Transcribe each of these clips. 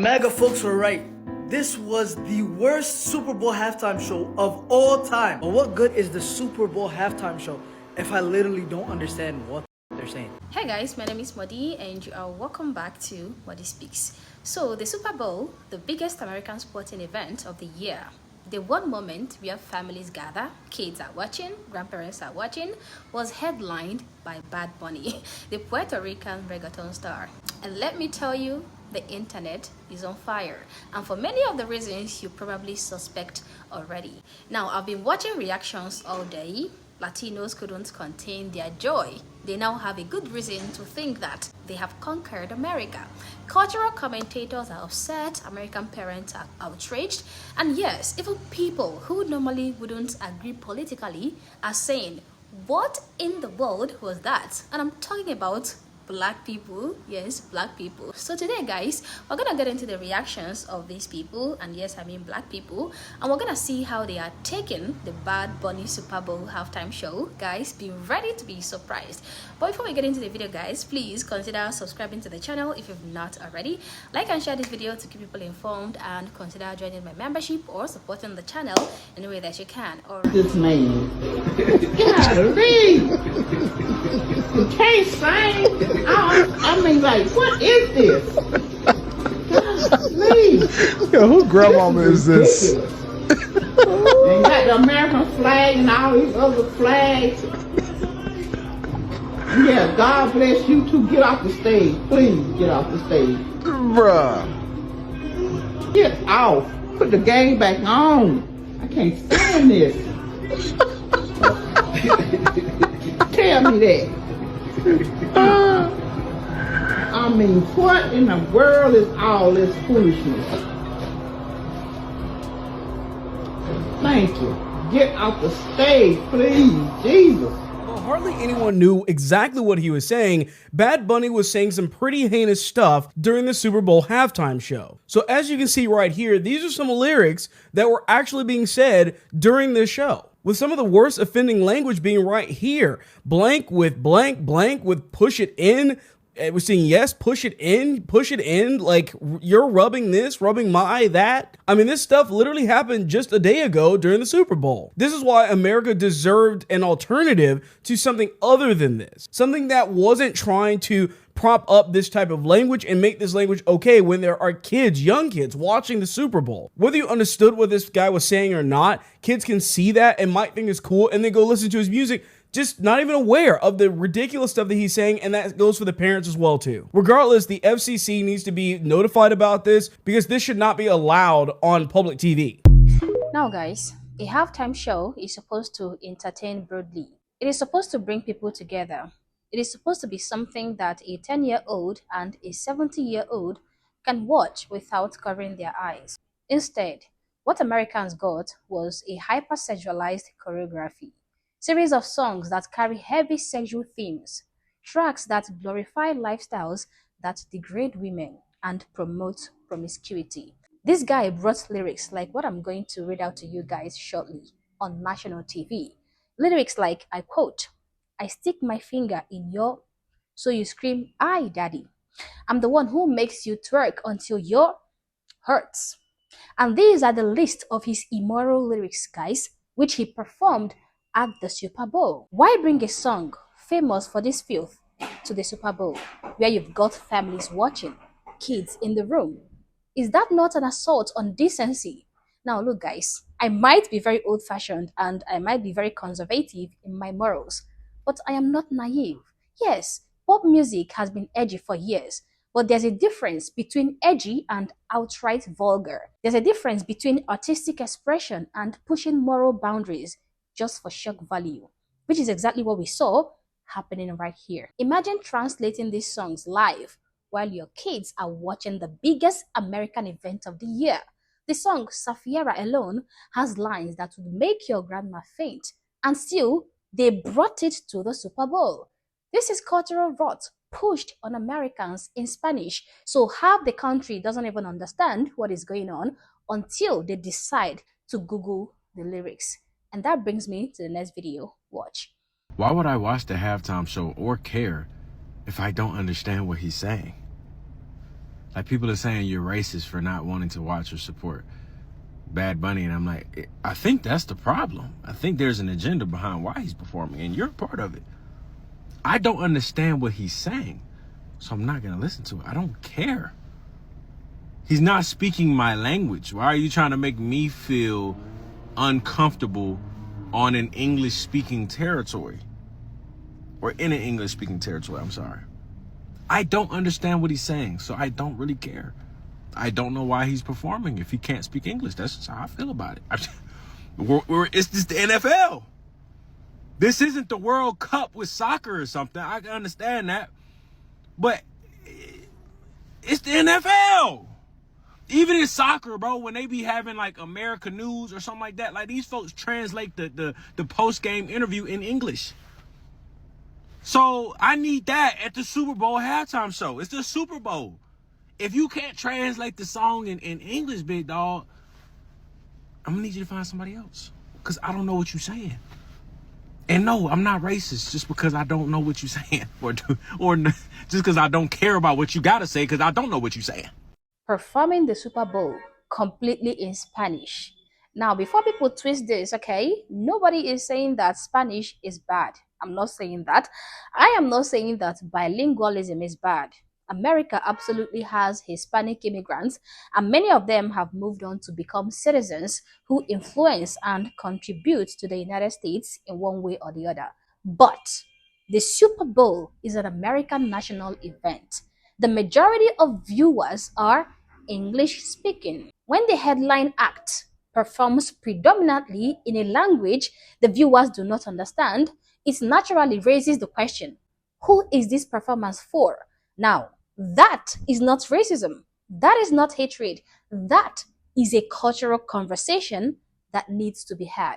Mega folks were right. This was the worst Super Bowl halftime show of all time. But what good is the Super Bowl halftime show if I literally don't understand what they're saying? Hey guys, my name is Modi and you are welcome back to Modi Speaks. So the Super Bowl, the biggest American sporting event of the year, the one moment where families gather, kids are watching, grandparents are watching, was headlined by Bad Bunny, the Puerto Rican reggaeton star. And let me tell you, the internet is on fire, and for many of the reasons you probably suspect already. Now, I've been watching reactions all day. Latinos couldn't contain their joy. They now have a good reason to think that they have conquered America. Cultural commentators are upset, American parents are outraged, and yes, even people who normally wouldn't agree politically are saying, what in the world was that? And I'm talking about Black people. Yes, Black people. So today, guys, we're gonna get into the reactions of these people, and yes, I mean Black people, and we're gonna see how they are taking the Bad Bunny Super Bowl halftime show. Guys, be ready to be surprised. But before we get into the video, guys, please consider subscribing to the channel if you've not already. Like and share this video to keep people informed, and consider joining my membership or supporting the channel any way that you can. All right. This man. Golly. You can't sing. I mean, like, what is this? Golly. Yo, who grandmama is this? They got the American flag and all these other flags. Yeah, God bless you too. Get off the stage. Please get off the stage. Bruh. Get off. Put the game back on. I can't stand this. Tell me that. I mean, what in the world is all this foolishness? Thank you. Get off the stage, please. Jesus. Although hardly anyone knew exactly what he was saying, Bad Bunny was saying some pretty heinous stuff during the Super Bowl halftime show. So as you can see right here, these are some lyrics that were actually being said during this show, with some of the worst offending language being right here. Blank with blank, blank with push it in. We're seeing yes, push it in, like you're rubbing this, rubbing my that. I mean, this stuff literally happened just a day ago during the Super Bowl. This is why America deserved an alternative to something other than this. Something that wasn't trying to prop up this type of language and make this language okay when there are kids, young kids, watching the Super Bowl. Whether you understood what this guy was saying or not, kids can see that and might think it's cool and then go listen to his music, just not even aware of the ridiculous stuff that he's saying, and that goes for the parents as well too. Regardless, the FCC needs to be notified about this because this should not be allowed on public TV. Now guys, a halftime show is supposed to entertain broadly. It is supposed to bring people together. It is supposed to be something that a 10-year-old and a 70-year-old can watch without covering their eyes. Instead, what Americans got was a hyper-sexualized choreography, series of songs that carry heavy sexual themes, tracks that glorify lifestyles that degrade women and promote promiscuity. This guy brought lyrics like what I'm going to read out to you guys shortly on national TV. Lyrics like, I quote, I stick my finger in your, so you scream, "Aye, daddy. I'm the one who makes you twerk until your hurts." And these are the list of his immoral lyrics, guys, which he performed at the Super Bowl. Why bring a song famous for this filth to the Super Bowl, where you've got families watching, kids in the room? Is that not an assault on decency? Now look guys, I might be very old-fashioned and I might be very conservative in my morals, but I am not naive. Yes, pop music has been edgy for years, but there's a difference between edgy and outright vulgar. There's a difference between artistic expression and pushing moral boundaries just for shock value, which is exactly what we saw happening right here. Imagine translating these songs live while your kids are watching the biggest American event of the year. The song Safiera alone has lines that would make your grandma faint, and still they brought it to the Super Bowl. This is cultural rot pushed on Americans in Spanish, so half the country doesn't even understand what is going on until they decide to Google the lyrics. And that brings me to the next video. Watch. Why would I watch the halftime show or care if I don't understand what he's saying? Like, people are saying you're racist for not wanting to watch or support Bad Bunny, and I'm like, I think that's the problem. I think there's an agenda behind why he's performing, and you're a part of it. I don't understand what he's saying, so I'm not gonna listen to it. I don't care. He's not speaking my language. Why are you trying to make me feel uncomfortable on an English-speaking territory? Or in an English-speaking territory, I'm sorry. I don't understand what he's saying, so I don't really care. I don't know why he's performing if he can't speak English. That's just how I feel about it. It's just the NFL. This isn't the World Cup with soccer or something. I can understand that. But it's the NFL. Even in soccer, bro, when they be having like American news or something like that, like these folks translate the post-game interview in English. So I need that at the Super Bowl halftime show. It's the Super Bowl. If you can't translate the song in English, big dog, I'm gonna need you to find somebody else. Because I don't know what you're saying. And no, I'm not racist just because I don't know what you're saying. Or just because I don't care about what you gotta say because I don't know what you're saying. Performing the Super Bowl completely in Spanish. Now, before people twist this, okay, nobody is saying that Spanish is bad. I'm not saying that. I am not saying that bilingualism is bad. America absolutely has Hispanic immigrants, and many of them have moved on to become citizens who influence and contribute to the United States in one way or the other. But the Super Bowl is an American national event. The majority of viewers are English speaking. When the headline act performs predominantly in a language the viewers do not understand, it naturally raises the question, who is this performance for? Now, that is not racism. That is not hatred. That is a cultural conversation that needs to be had.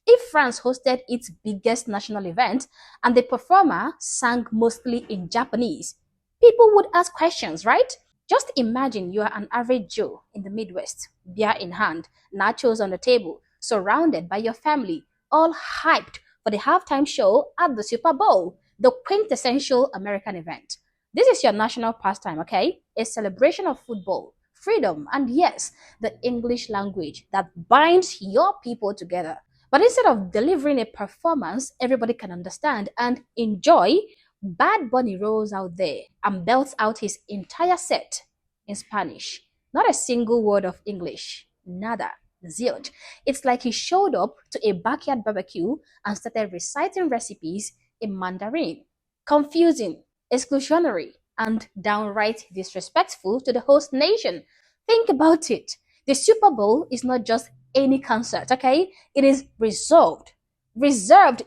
If France hosted its biggest national event and the performer sang mostly in Japanese, people would ask questions, right? Just imagine you are an average Joe in the Midwest, beer in hand, nachos on the table, surrounded by your family, all hyped for the halftime show at the Super Bowl, the quintessential American event. This is your national pastime, okay? A celebration of football, freedom, and yes, the English language that binds your people together. But instead of delivering a performance everybody can understand and enjoy, Bad Bunny rolls out there and belts out his entire set in Spanish. Not a single word of English. Nada. Zilch. It's like he showed up to a backyard barbecue and started reciting recipes in Mandarin. Confusing, exclusionary, and downright disrespectful to the host nation. Think about it. The Super Bowl is not just any concert, okay? It is reserved,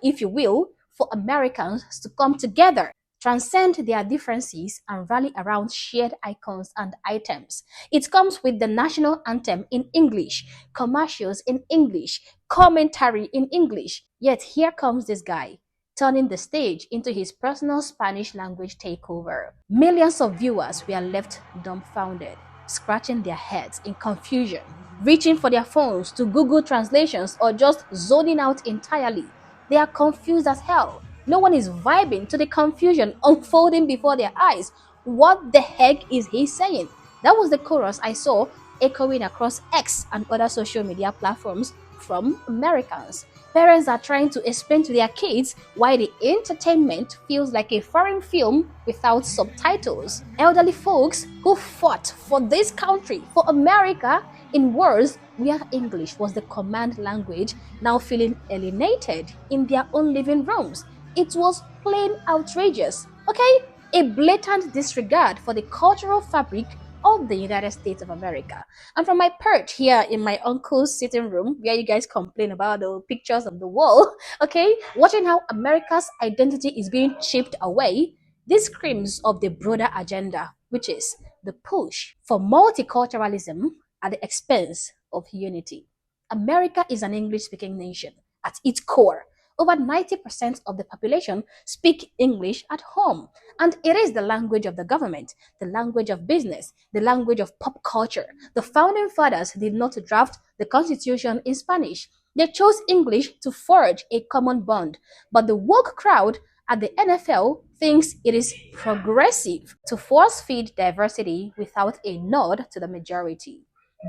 if you will, for Americans to come together, transcend their differences, and rally around shared icons and items. It comes with the national anthem in English, commercials in English, commentary in English. Yet here comes this guy, turning the stage into his personal Spanish language takeover. Millions of viewers were left dumbfounded, scratching their heads in confusion, reaching for their phones to Google translations or just zoning out entirely. They are confused as hell. No one is vibing to the confusion unfolding before their eyes. What the heck is he saying? That was the chorus I saw echoing across X and other social media platforms from Americans. Parents are trying to explain to their kids why the entertainment feels like a foreign film without subtitles. Elderly folks who fought for this country, for America, in wars where English was the command language, now feeling alienated in their own living rooms. It was plain outrageous, okay? A blatant disregard for the cultural fabric of the United States of America. And from my perch here in my uncle's sitting room, where you guys complain about the pictures on the wall, okay, watching how America's identity is being chipped away, this screams of the broader agenda, which is the push for multiculturalism at the expense of unity. America is an English-speaking nation at its core. Over 90% of the population speak English at home, and it is the language of the government, the language of business, the language of pop culture. The founding fathers did not draft the Constitution in Spanish. They chose English to forge a common bond, but the woke crowd at the NFL thinks it is progressive to force feed diversity without a nod to the majority.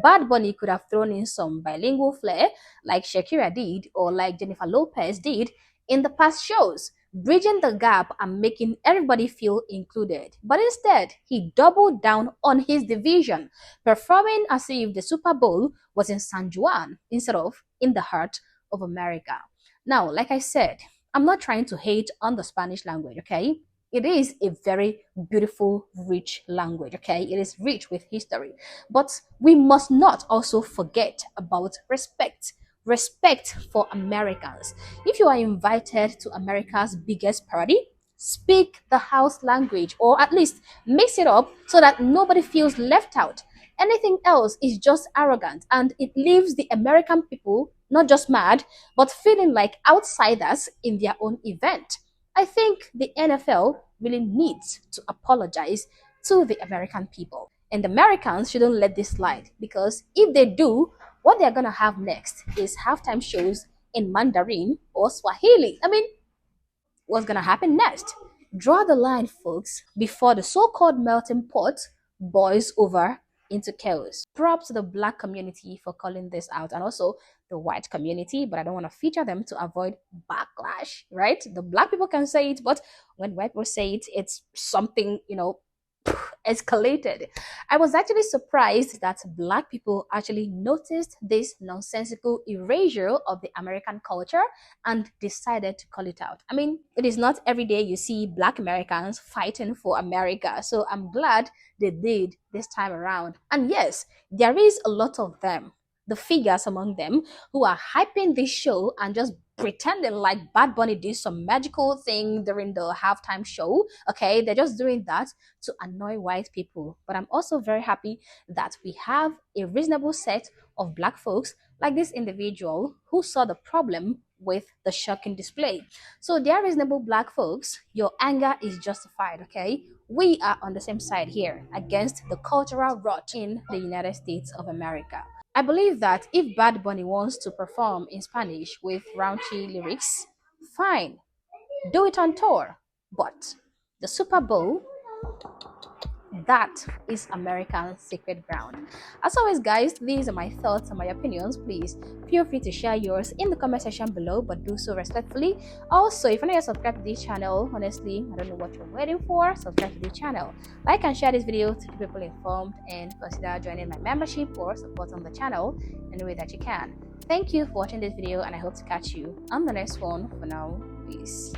Bad Bunny could have thrown in some bilingual flair like Shakira did or like Jennifer Lopez did in the past shows, bridging the gap and making everybody feel included. But instead, he doubled down on his division, performing as if the Super Bowl was in San Juan instead of in the heart of America. Now, like I said, I'm not trying to hate on the Spanish language, okay? It is a very beautiful, rich language, okay? It is rich with history. But we must not also forget about respect. Respect for Americans. If you are invited to America's biggest party, speak the house language or at least mix it up so that nobody feels left out. Anything else is just arrogant and it leaves the American people not just mad, but feeling like outsiders in their own event. I think the NFL really needs to apologize to the American people. And the Americans shouldn't let this slide because if they do, what they're going to have next is halftime shows in Mandarin or Swahili. I mean, what's going to happen next? Draw the line, folks, before the so-called melting pot boils over into chaos. Props to the Black community for calling this out and also the white community, but I don't want to feature them to avoid backlash, right? The Black people can say it, but when white people say it, it's something, escalated. I was actually surprised that Black people actually noticed this nonsensical erasure of the American culture and decided to call it out. I mean, it is not every day you see Black Americans fighting for America, so I'm glad they did this time around. And yes, there is a lot of them, the figures among them, who are hyping this show and just pretending like Bad Bunny did some magical thing during the halftime show. Okay, they're just doing that to annoy white people. But I'm also very happy that we have a reasonable set of Black folks like this individual who saw the problem with the shocking display. So dear reasonable Black folks, your anger is justified, okay? We are on the same side here against the cultural rot in the United States of America. I believe that if Bad Bunny wants to perform in Spanish with raunchy lyrics, fine, do it on tour. But the Super Bowl, that is American sacred ground. As always, guys, these are my thoughts and my opinions. Please feel free to share yours in the comment section below, but do so respectfully. Also, if you're not yet subscribed to this channel, honestly, I don't know what you're waiting for. Subscribe to the channel, like and share this video to keep people informed, and consider joining my membership or supporting the channel any way that you can. Thank you for watching this video, and I hope to catch you on the next one. For now, peace.